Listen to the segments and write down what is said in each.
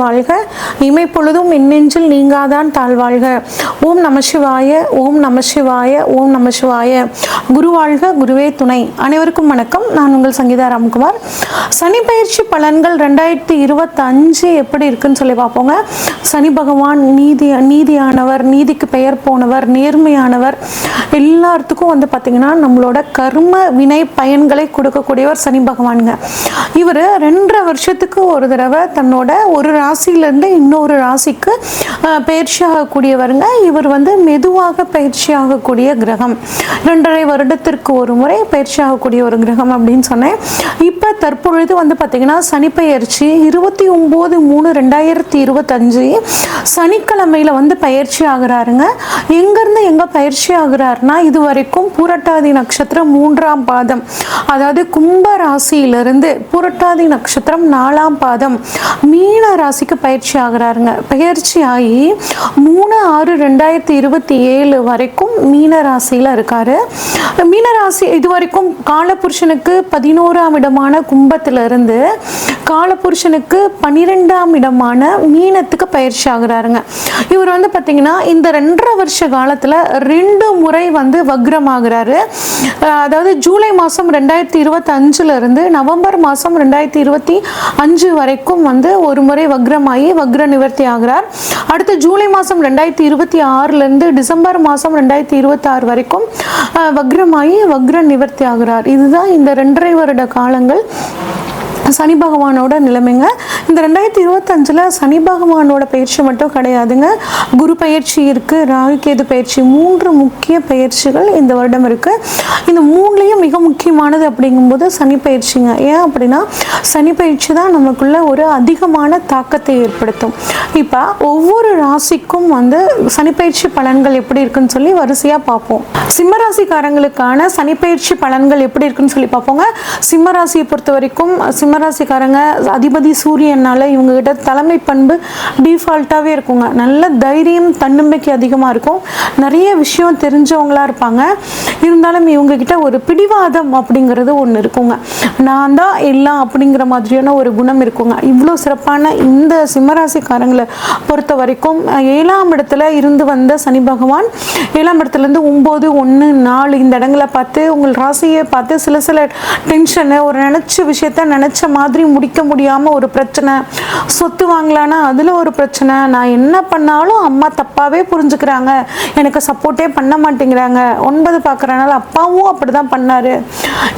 வாழ்க, இமைப்பொழுதும் எண்ணெஞ்சில் நீங்காதான் தாழ்வாழ்க. ஓம் நம சிவாய, ஓம் நம சிவாய, ஓம் நம சிவாய. குரு வாழ்க, குருவே துணை. அனைவருக்கும் வணக்கம். நான் உங்கள் சங்கீதா ராம்குமார். சனி பயிற்சி பலன்கள் 2025 எப்படி இருக்குன்னு சொல்லி பார்ப்போங்க. சனி பகவான் நீதியானவர், நீதிக்கு பெயர் போனவர், நேர்மையானவர். எல்லாத்துக்கும் பார்த்தீங்கன்னா நம்மளோட கர்ம வினை பயன்களை கொடுக்கக்கூடியவர் சனி பகவானுங்க. இவர் 2.5 வருஷத்துக்கு ஒரு தடவை தன்னோட ஒரு ராசியிலேருந்து இன்னொரு ராசிக்கு பயிற்சி ஆகக்கூடியவருங்க. இவர் மெதுவாக பயிற்சி ஆகக்கூடிய கிரகம். 2.5 வருடத்திற்கு ஒரு முறை பயிற்சி ஆகக்கூடிய ஒரு கிரகம் அப்படின்னு சொன்னேன். இப்போ தற்பொழுது பார்த்தீங்கன்னா சனி பயிற்சி 29/3/2025 சனிக்கிழமையில் பயிற்சி ஆகிறாருங்க. எங்கேருந்து எங்கே பயிற்சி ஆகிறாருன்னா, இது வரைக்கும் பூரட்டாதி நட்சத்திரம் 3ஆம் பாதம், அதாவது கும்ப ராசியிலிருந்து பூரட்டாதி நட்சத்திரம் 4ஆம் பாதம் மீன ராசிக்கு பயிற்சி ஆகிறாருங்க. பயிற்சி ஆகி 3/6/2027 வரைக்கும் மீன ராசியில் இருக்காரு. மீனராசி இது வரைக்கும் காலபுருஷனுக்கு 11ஆம் இடமான கும்பத்திலிருந்து காலபுருஷனுக்கு 12ஆம் இடமான மீனத்துக்கு பயிற்சி ஆகிறாருங்க. இவர் பார்த்தீங்கன்னா இந்த 2.5 வருஷ காலத்தில் 2 முறை வக்ரம் ஆகிறாரு. அதாவது ஜூலை மாதம் 2025 இருந்து நவம்பர் மாதம் 2025 வரைக்கும் ஒரு முறை வக்ரமாகி வக்ர நிவர்த்தி ஆகிறார். அடுத்து ஜூலை மாதம் 2026 இருந்து டிசம்பர் மாதம் 2026 வரைக்கும் வக்ரமாகி வக்ர நிவர்த்தி ஆகிறார். இதுதான் இந்த 2.5 வருட காலங்கள் சனி பகவானோட நிலைமைங்க. இந்த 2025 சனி பகவானோட பயிற்சி மட்டும் கிடையாதுங்க. குரு பயிற்சி இருக்கு, ராகு கேது பயிற்சி, 3 முக்கிய பயிற்சிகள் இந்த வருடம் இருக்கு. இந்த 3லையும் மிக முக்கியமானது அப்படிங்கும்போது சனி பயிற்சிங்க. ஏன் அப்படின்னா சனி பயிற்சி தான் நமக்குள்ள ஒரு அதிகமான தாக்கத்தை ஏற்படுத்தும். இப்போ ஒவ்வொரு ராசிக்கும் சனி பயிற்சி பலன்கள் எப்படி இருக்குன்னு சொல்லி வரிசையா பார்ப்போம். சிம்ம ராசிக்காரங்களுக்கான சனி பயிற்சி பலன்கள் எப்படி இருக்குன்னு சொல்லி பார்ப்போங்க. சிம்ம ராசியை பொறுத்த வரைக்கும் சிம்மராசிக்காரங்க அதிபதி சூரியனால இவங்க கிட்ட தலைமை பண்பு டிஃபால்ட்டாகவே இருக்குங்க. நல்ல தைரியம், தன்னம்பிக்கை அதிகமாக இருக்கும். நிறைய விஷயம் தெரிஞ்சவங்களா இருப்பாங்க. இருந்தாலும் இவங்க கிட்ட ஒரு பிடிவாதம் அப்படிங்கிறது ஒன்று இருக்குங்க. நான் தான் எல்லாம் அப்படிங்கிற மாதிரியான ஒரு குணம் இருக்குங்க. இவ்வளோ சிறப்பான இந்த சிம்மராசிக்காரங்களை பொறுத்த வரைக்கும் 7ஆம் இடத்துல இருந்து வந்த சனி பகவான் 7ஆம் இடத்துலேருந்து 9, 1, 4 இந்த இடங்களை பார்த்து உங்கள் ராசியை பார்த்து சில டென்ஷனு, ஒரு நினச்ச விஷயத்த நினச்ச மாதிரி முடிக்க முடியாமல் ஒரு பிரச்சனை, சொத்து வாங்கலான்னா அதில் ஒரு பிரச்சனை, நான் என்ன பண்ணாலும் அம்மா தப்பாகவே புரிஞ்சுக்கிறாங்க, எனக்கு சப்போர்ட்டே பண்ண மாட்டேங்கிறாங்க, 9 பார்க்குறனால அப்பாவும் அப்படி தான் பண்ணார்,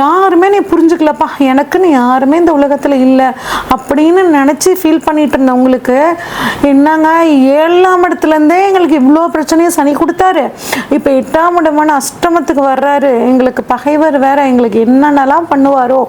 யாருமே நீ புரிஞ்சுக்கலப்பா, எனக்குன்னு யாருமே இந்த உலகத்தில் இல்லை அப்படின்னு நினச்சி ஃபீல் பண்ணிட்டு இருந்தவங்களுக்கு என்னங்க 7ஆம் இடத்துலேருந்தே எங்களுக்கு இவ்வளோ பிரச்சனையும் சனி கொடுத்தாரு, இப்போ 8ஆம் இடமான அஷ்டமத்துக்கு வர்றாரு, எங்களுக்கு பகைவர் வேற, எங்களுக்கு என்னென்னலாம் பண்ணுவாரோ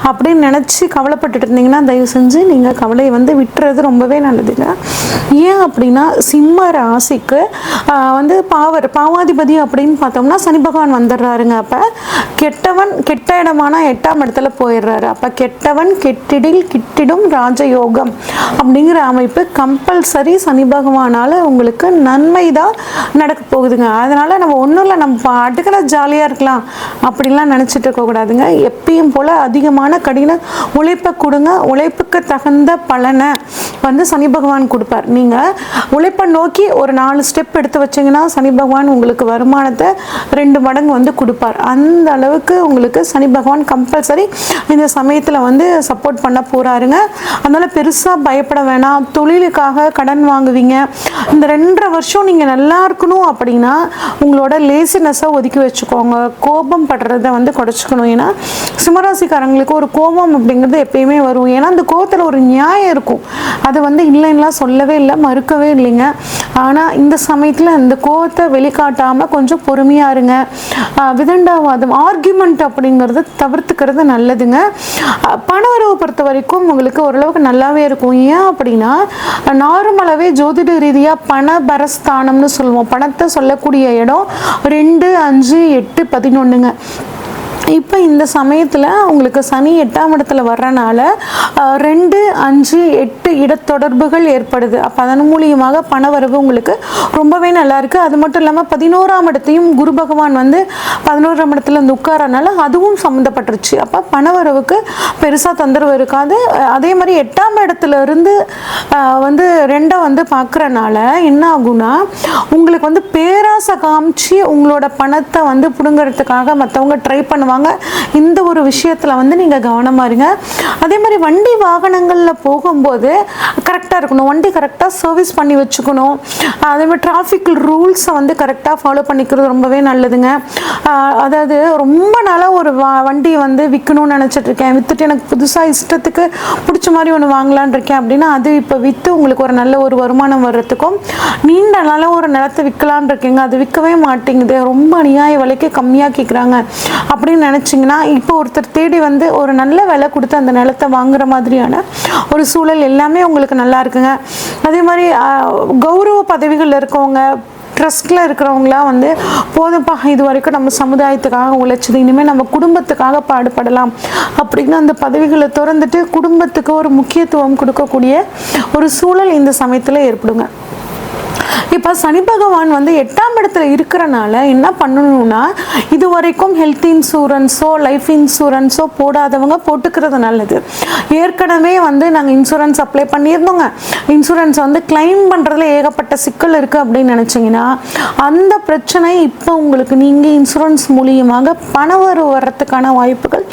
அப்படின்னு நினச்சி கவலைப்பட்டுட்டு இருந்தீங்கன்னா தயவு செஞ்சு நீங்கள் கவலையை விட்டுறது ரொம்பவே நல்லதுங்க. ஏன் அப்படின்னா சிம்ம ராசிக்கு பாவாதிபதி அப்படின்னு பார்த்தோம்னா சனி பகவான் வந்துடுறாருங்க. அப்போ கெட்டவன் கெட்ட இடமான 8ஆம் இடத்துல போயிடுறாரு. அப்போ கெட்டவன் கெட்டிடில் கிட்டிடும் ராஜயோகம் அப்படிங்கிற அமைப்பு கம்பல்சரி சனி பகவானால் உங்களுக்கு நன்மை தான் நடக்க போகுதுங்க. அதனால் நம்ம ஒன்றும் இல்லை, நம்ம பாட்டுக்களை ஜாலியாக இருக்கலாம் அப்படின்லாம் நினச்சிட்டு இருக்கக்கூடாதுங்க. எப்பயும் போல் அதிகமான கடின உழைப்பை கொடுங்க. உழைப்புக்கு தகுந்த பலனை சனி பகவான் கொடுப்பார். நீங்கள் உழைப்பை நோக்கி ஒரு 4 ஸ்டெப் எடுத்து வச்சிங்கன்னா சனி பகவான் உங்களுக்கு வருமானத்தை 2 மடங்கு கொடுப்பார். அந்த அளவுக்கு உங்களுக்கு சனி பகவான் கம்பல்சரி இந்த சமயத்தில் சப்போர்ட் பண்ண போகிறாருங்க. அதனால் பெருசாக பயப்பட வேணாம். தொழிலுக்காக கடன் வாங்குவீங்க. இந்த 2.5 வருஷம் நீங்கள் நல்லா இருக்கணும் அப்படின்னா உங்களோட லேசினஸை ஒதுக்கி வச்சுக்கோங்க. கோபம் படுறதை குறைச்சிக்கணும். ஏன்னா சிம்மராசிக்காரங்களுக்கு ஒரு கோபம் அப்படிங்கிறது எப்பயுமே வரும். ஏன்னா அந்த கோபத்தில் ஒரு நியாயம் இருக்கும். அதை இல்லைன்னா சொல்லவே இல்லை, மறுக்கவே இல்லைங்க. ஆனால் இந்த சமயத்தில் இந்த கோபத்தை வெளிக்காட்டாமல் கொஞ்சம் பொறுமையாக இருங்க. விதண்டாவாதம், ஆர்கியூமெண்ட் அப்படிங்கிறது தவிர்த்துக்கிறது நல்லதுங்க. பணவரவு பொறுத்த வரைக்கும் உங்களுக்கு ஓரளவுக்கு நல்லாவே இருக்கும். ஏன் அப்படின்னா நார்மலாகவே ஜோதிட ரீதியாக பணபரஸ்தானம்னு சொல்லுவோம். பணத்தை சொல்லக்கூடிய இடம் 2, 5, 8, 11ங்க. இப்போ இந்த சமயத்தில் உங்களுக்கு சனி 8ஆம் இடத்துல வர்றனால 2, 5, 8 இடத்தொடர்புகள் ஏற்படுது. அப்போ அதன் மூலியமாக பணவரவு உங்களுக்கு ரொம்பவே நல்லா இருக்குது. அது மட்டும் இல்லாமல் 11ஆம் இடத்தையும் குரு பகவான் வந்து 11ஆம் இடத்துல வந்து உட்காரனால அதுவும் சம்மந்தப்பட்டுருச்சு. அப்போ பணவரவுக்கு பெருசாக தொந்தரவு இருக்காது. அதே மாதிரி 8ஆம் இடத்துல இருந்து வந்து 2 வந்து பார்க்குறனால என்ன ஆகும்னா உங்களுக்கு வந்து பேராசை காமிச்சு உங்களோட பணத்தை வந்து பிடுங்கிறதுக்காக மற்றவங்க ட்ரை பண்ணுவாங்க. இந்த ஒரு விஷயத்துல வந்து நீங்க கவனமா இருங்க. அதே மாதிரி வண்டி வாகனங்கள்ல போகும்போது கரெக்டா இருக்கணும். வண்டி கரெக்டா சர்வீஸ் பண்ணி வச்சுக்கணும். அதே மாதிரி டிராஃபிக் ரூல்ஸை வந்து கரெக்டா ஃபாலோ பண்ணிக்கிறது ரொம்பவே நல்லதுங்க. அதாவது ரொம்ப நாளா ஒரு வண்டி வந்து விற்கணும்னு நினைச்சிட்டு இருக்கேன், வித்துட்டு எனக்கு புதுசா இஷ்டத்துக்கு பிடிச்ச மாதிரி ஒன்று வாங்கலான் இருக்கேன் அப்படின்னா அது இப்போ விற்று உங்களுக்கு ஒரு நல்ல ஒரு வருமானம் வர்றதுக்கும், நீண்ட நல்ல ஒரு நிலத்தை விற்கலான் இருக்கீங்க, அது விற்கவே மாட்டேங்குது, ரொம்ப அநியாய விலைக்கு கம்மியாக கேட்குறாங்க அப்படின்னு நினச்சிங்கன்னா இப்போ ஒருத்தர் தேடி வந்து ஒரு நல்ல விலை கொடுத்து அந்த நிலத்தை வாங்குற மாதிரியான ஒரு சூழல் எல்லாமே உங்களுக்கு நல்லா இருக்குங்க. அதே மாதிரி கௌரவ பதவிகளில் இருக்கவங்க, ட்ரஸ்ட்டில் இருக்கிறவங்களாம் வந்து போதும்ப்பா இது வரைக்கும் நம்ம சமுதாயத்துக்காக உழைச்சது, இனிமேல் நம்ம குடும்பத்துக்காக பாடுபடலாம் அப்படின்னு அந்த பதவிகளை திறந்துட்டு குடும்பத்துக்கு ஒரு முக்கியத்துவம் கொடுக்கக்கூடிய ஒரு சூழல் இந்த சமயத்தில் ஏற்படுங்க. இப்போ சனி பகவான் வந்து 8ஆம் இடத்துல இருக்கிறனால என்ன பண்ணணும்னா இது வரைக்கும் ஹெல்த் இன்சூரன்ஸோ லைஃப் இன்சூரன்ஸோ போடாதவங்க போட்டுக்கிறது நல்லது. ஏற்கனவே வந்து நாங்கள் இன்சூரன்ஸ் அப்ளை பண்ணியிருந்தோங்க, இன்சூரன்ஸ் வந்து கிளைம் பண்ணுறதுல ஏகப்பட்ட சிக்கல் இருக்குது அப்படின்னு நினச்சிங்கன்னா அந்த பிரச்சனை இப்போ உங்களுக்கு நீங்கள் இன்சூரன்ஸ் மூலியமாக பணவரவு வர்றதுக்கான வாய்ப்புகள்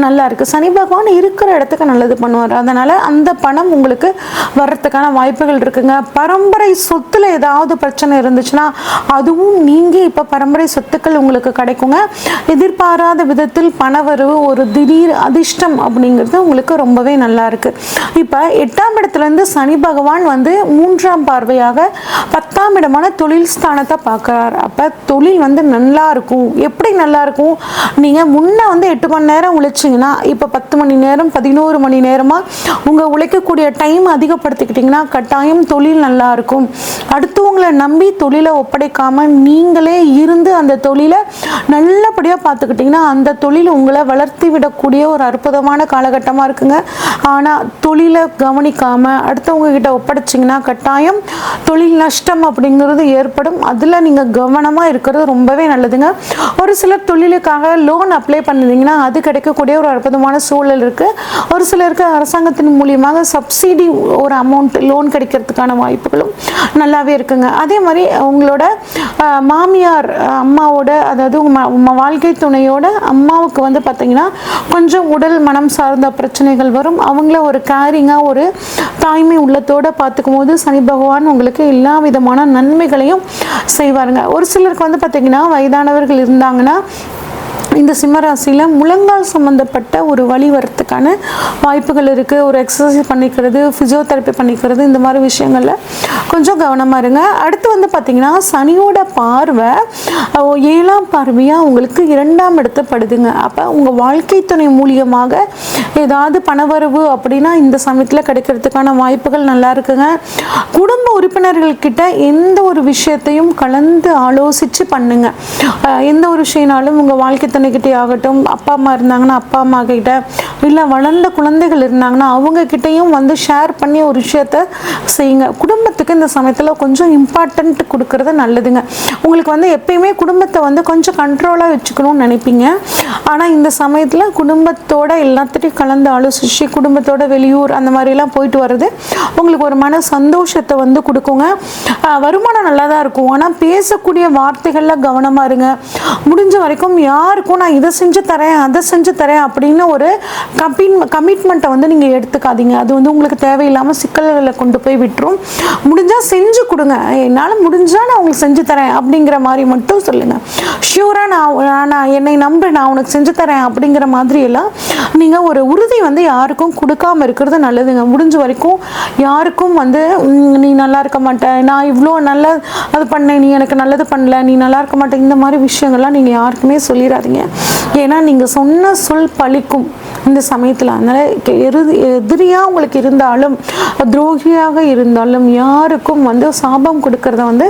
நல்லா இருக்குது. சனி பகவான் இருக்கிற இடத்துக்கு நல்லது பண்ணுவார். அதனால் அந்த பணம் உங்களுக்கு வர்றதுக்கான வாய்ப்புகள் இருக்குங்க. பரம்பரை சொத்துல ஏதாவது பிரச்சனை இருந்துச்சுன்னா அதுவும் நீங்க இப்ப பரம்பரை சொத்துக்கள் உங்களுக்கு கிடைக்குங்க. எதிர்பாராத விதத்தில் பணவரவு, ஒரு திடீர் அதிர்ஷ்டம் அப்படிங்கிறது உங்களுக்கு ரொம்பவே நல்லா இருக்கு. இப்ப 8ஆம் இடத்துல இருந்து சனி பகவான் வந்து 3ஆம் பார்வையாக 10ஆம் இடமான தொழில் ஸ்தானத்தை பார்க்கிறார். அப்ப தொழில் வந்து நல்லா இருக்கும். எப்படி நல்லா இருக்கும்? நீங்க முன்ன வந்து 8 மணி நேரம் உழைச்சிங்கன்னா இப்ப 10 மணி நேரம் 11 மணி நேரமா உங்க உழைக்கக்கூடிய டைம் அதிகப்படுத்திக்கிட்டீங்கன்னா கட்டாயம் தொழில் நல்லா இருக்கும். அடுத்தவங்களை நம்பி தொழிலை ஒப்படைக்காம நீங்களே இருந்து அந்த தொழிலை நல்லபடியாக பார்த்துக்கிட்டிங்கன்னா அந்த தொழில் உங்களை வளர்த்தி விடக்கூடிய ஒரு அற்புதமான காலகட்டமாக இருக்குங்க. ஆனால் தொழிலை கவனிக்காமல் அடுத்தவங்க கிட்ட ஒப்படைச்சிங்கன்னா கட்டாயம் தொழில் நஷ்டம் அப்படிங்கிறது ஏற்படும். அதில் நீங்கள் கவனமாக இருக்கிறது ரொம்பவே நல்லதுங்க. ஒரு சிலர் தொழிலுக்காக லோன் அப்ளை பண்ணிங்கன்னா அது கிடைக்கக்கூடிய ஒரு அற்புதமான சூழல் இருக்குது. ஒரு சிலருக்கு அரசாங்கத்தின் மூலியமாக சப்சிடி ஒரு அமௌண்ட் லோன் கிடைக்கிறதுக்கான வாய்ப்புகளும் நல்லாவே இருக்குங்க. அதே மாதிரி உங்களோட மாமியார் அம்மாவோட, அதாவது உங்கள் வாழ்க்கை துணையோட அம்மாவுக்கு வந்து பார்த்தீங்கன்னா கொஞ்சம் உடல் மனம் சார்ந்த பிரச்சனைகள் வரும். அவங்கள ஒரு கேரிங்காக ஒரு தாய்மை உள்ளத்தோடு பார்த்துக்கும் போது சனி பகவான் உங்களுக்கு எல்லா விதமான நன்மைகளையும் செய்வாருங்க. ஒரு சிலருக்கு வந்து பார்த்தீங்கன்னா வயதானவர்கள் இருந்தாங்கன்னா இந்த சிம்மராசியில் முழங்கால் சம்மந்தப்பட்ட ஒரு வலி வரத்துக்கான வாய்ப்புகள் இருக்குது. ஒரு எக்ஸசைஸ் பண்ணிக்கிறது, ஃபிசியோதெரப்பி பண்ணிக்கிறது, இந்த மாதிரி விஷயங்களில் கொஞ்சம் கவனமாக இருங்க. அடுத்து வந்து பார்த்திங்கன்னா சனியோட பார்வை 7ஆம் பார்வையாக உங்களுக்கு 2ஆம் இடத்தை படுதுங்க. அப்போ உங்கள் வாழ்க்கை துணை மூலியமாக ஏதாவது பணவரவு அப்படின்னா இந்த சமயத்தில் கிடைக்கிறதுக்கான வாய்ப்புகள் நல்லா இருக்குங்க. குடும்ப உறுப்பினர்கள்கிட்ட எந்த ஒரு விஷயத்தையும் கலந்து ஆலோசித்து பண்ணுங்க. எந்த ஒரு விஷயம்னாலும் உங்கள் வாழ்க்கை துணைக்கிட்டே ஆகட்டும், அப்பா அம்மா இருந்தாங்கன்னா அப்பா அம்மா கிட்ட, இல்லை வளர்ந்த குழந்தைகள் இருந்தாங்கன்னா அவங்க கிட்டையும் வந்து ஷேர் பண்ணி ஒரு விஷயத்த செய்யுங்க. குடும்பத்துக்கு இந்த சமயத்தில் கொஞ்சம் இம்பார்ட்டன்ட் கொடுக்கறது நல்லதுங்க. உங்களுக்கு வந்து எப்பயுமே குடும்பத்தை வந்து கொஞ்சம் கண்ட்ரோலாக வச்சுக்கணும்னு நினைப்பீங்க. ஆனால் இந்த சமயத்தில் குடும்பத்தோட எல்லாத்தையும் கலந்து ஆலோசிச்சு குடும்பத்தோட வெளியூர் அந்த மாதிரிலாம் போயிட்டு வர்றது உங்களுக்கு ஒரு மன சந்தோஷத்தை வந்து கொடுக்குங்க. வருமானம் நல்லா தான் இருக்கும். ஆனால் பேசக்கூடிய வார்த்தைகளில் கவனமாக இருங்க. முடிஞ்ச வரைக்கும் யாருக்கும் நான் இதை செஞ்சு தரேன் அதை செஞ்சு தரேன் அப்படின்னு ஒரு கமிட்மெண்ட்டை வந்து நீங்கள் எடுத்துக்காதீங்க. அது வந்து உங்களுக்கு தேவையில்லாமல் சிக்கல்களை கொண்டு போய் விட்டுரும். முடிஞ்சால் செஞ்சு கொடுங்க. என்னால் முடிஞ்சால் நான் உங்களுக்கு செஞ்சு தரேன் அப்படிங்கிற மாதிரி மட்டும் சொல்லுங்கள். ஷியூராக நான் என்னை நம்பு, நான் உனக்கு செஞ்சு தரேன் அப்படிங்கிற மாதிரி எல்லாம் நீங்கள் ஒரு உறுதி வந்து யாருக்கும் கொடுக்காம இருக்கிறது நல்லதுங்க. முடிஞ்ச வரைக்கும் யாருக்கும் வந்து நீ நல்லா இருக்க மாட்டேன், நான் இவ்வளோ நல்லா அது பண்ணேன், நீ எனக்கு நல்லது பண்ணல, நீ நல்லா இருக்க மாட்டேன், இந்த மாதிரி விஷயங்கள்லாம் நீங்கள் யாருக்குமே சொல்லிடாதீங்க. ஏன்னா நீங்கள் சொன்ன சொல் பழிக்கும் இந்த சமயத்தில். அதனால் எதிரியாக உங்களுக்கு இருந்தாலும் துரோகியாக இருந்தாலும் யாருக்கும் வந்து சாபம் கொடுக்கறத வந்து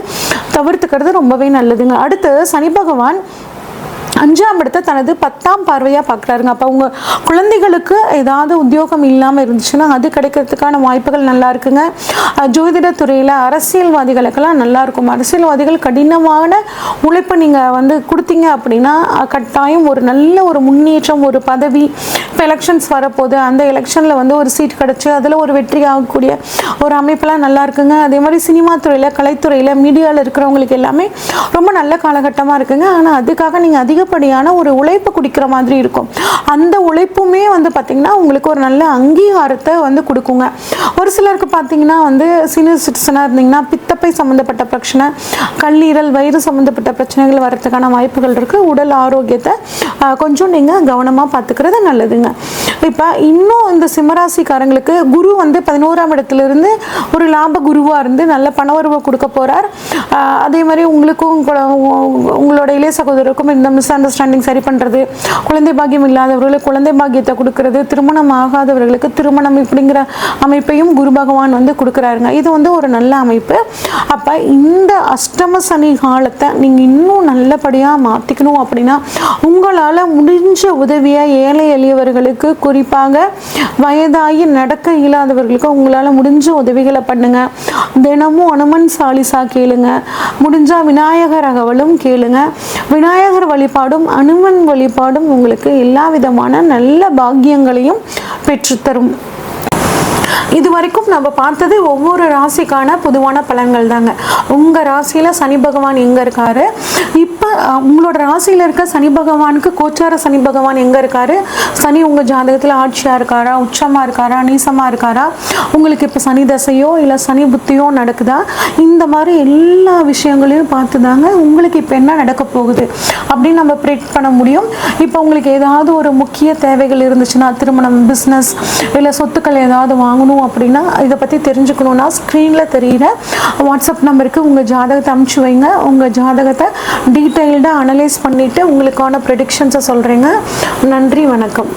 தவிர்த்துக்கிறது ரொம்பவே நல்லதுங்க. அடுத்து சனி பகவான் 5ஆம் இடத்தை தனது 10ஆம் பார்வையாக பார்க்குறாருங்க. அப்போ உங்கள் குழந்தைகளுக்கு ஏதாவது உத்தியோகம் இல்லாமல் இருந்துச்சுன்னா அது கிடைக்கிறதுக்கான வாய்ப்புகள் நல்லா இருக்குங்க. ஜோதிடத்துறையில் அரசியல்வாதிகளுக்கெல்லாம் நல்லா இருக்கும். அரசியல்வாதிகள் கடினமான உழைப்பை நீங்கள் கொடுத்தீங்க அப்படின்னா கட்டாயம் ஒரு நல்ல ஒரு முன்னேற்றம், ஒரு பதவி. இப்போ எலெக்ஷன்ஸ் வரப்போகுது, அந்த எலெக்ஷனில் ஒரு சீட் கிடச்சி அதில் ஒரு வெற்றி ஆகக்கூடிய ஒரு அமைப்பெல்லாம் நல்லா இருக்குங்க. அதே மாதிரி சினிமா துறையில், கலைத்துறையில், மீடியாவில் இருக்கிறவங்களுக்கு எல்லாமே ரொம்ப நல்ல காலகட்டமாக இருக்குங்க. ஆனால் அதுக்காக நீங்கள் அதிகப்படியான ஒரு உழைப்பு குடிக்கிற மாதிரி இருக்கும். அந்த உழைப்புமே பார்த்திங்கன்னா உங்களுக்கு ஒரு நல்ல அங்கீகாரத்தை கொடுக்குங்க. ஒரு சிலருக்கு பார்த்திங்கன்னா சீனியர் சிட்டிசனாக இருந்தீங்கன்னா பித்தப்பை சம்மந்தப்பட்ட பிரச்சனை, கல்லீரல், வயிறு சம்மந்தப்பட்ட பிரச்சனைகள் வரதுக்கான வாய்ப்புகள் இருக்குது. உடல் ஆரோக்கியத்தை கொஞ்சம் நீங்கள் கவனமாக பார்த்துக்கிறது நல்லதுங்க. இப்போ இன்னும் இந்த சிம்மராசிக்காரங்களுக்கு குரு 11ஆம் இடத்துலேருந்து ஒரு லாப குருவாக இருந்து நல்ல பணவரவை கொடுக்க போகிறார். அதே மாதிரி உங்களுக்கும் உங்களோட இளைய சகோதரருக்கும் இந்த மிஸ் அண்டர்ஸ்டாண்டிங் சரி பண்ணுறது, குழந்தை பாக்கியம் இல்லாதவர்களுக்கு குழந்தை பாக்கியத்தை கொடுக்கறது, திருமணம் ஆகாதவர்களுக்கு திருமணம் இப்படிங்கிற அமைப்பையும் குரு பகவான் கொடுக்குறாருங்க. இது ஒரு நல்ல அமைப்பு. அப்போ இந்த அஷ்டம சனி காலத்தை நீங்கள் இன்னும் நல்லபடியாக மாற்றிக்கணும் அப்படின்னா உங்களால் முடிஞ்ச உதவியை ஏழை எளியவர்களுக்கு, குறிப்பாக வயதாகி நடக்க இயலாதவர்களுக்கு உங்களால் முடிஞ்ச உதவிகளை பண்ணுங்க. தினமும் அனுமன் சாலிசா கேளுங்க. முடிஞ்சால் விநாயகர் அகவலும் கேளுங்க. விநாயகர் வழிபாடும் அனுமன் வழிபாடும் உங்களுக்கு எல்லா விதமான நல்ல பாக்கியங்களையும் பெற்றுத்தரும். இது வரைக்கும் நம்ம பார்த்தது ஒவ்வொரு ராசிக்கான பொதுவான பலன்கள் தாங்க. உங்கள் ராசியில் சனி பகவான் எங்கே இருக்காரு, இப்போ உங்களோட ராசியில் இருக்க சனி பகவானுக்கு கோச்சார சனி பகவான் எங்கே இருக்காரு, சனி உங்கள் ஜாதகத்தில் ஆட்சியாக இருக்காரா, உச்சமாக இருக்காரா, நீசமாக இருக்காரா, உங்களுக்கு இப்போ சனி தசையோ இல்லை சனி புத்தியோ நடக்குதா, இந்த மாதிரி எல்லா விஷயங்களையும் பார்த்து தாங்க உங்களுக்கு இப்போ என்ன நடக்க போகுது அப்படின்னு நம்ம ப்ரெடிக்ட் பண்ண முடியும். இப்போ உங்களுக்கு ஏதாவது ஒரு முக்கிய தேவைகள் இருந்துச்சுன்னா, திருமணம், பிஸ்னஸ் இல்லை சொத்துக்கள் ஏதாவது வாங்கணும் அப்படின்னா, இதை பற்றி தெரிஞ்சுக்கணுன்னா ஸ்க்ரீனில் தெரிகிற வாட்ஸ்அப் நம்பருக்கு உங்கள் ஜாதகத்தை அனுப்பிச்சு வைங்க. உங்கள் ஜாதகத்தை டீட்டெயில்டாக அனலைஸ் பண்ணிவிட்டு உங்களுக்கான ப்ரெடிக்ஷன்ஸை சொல்கிறேங்க. நன்றி, வணக்கம்.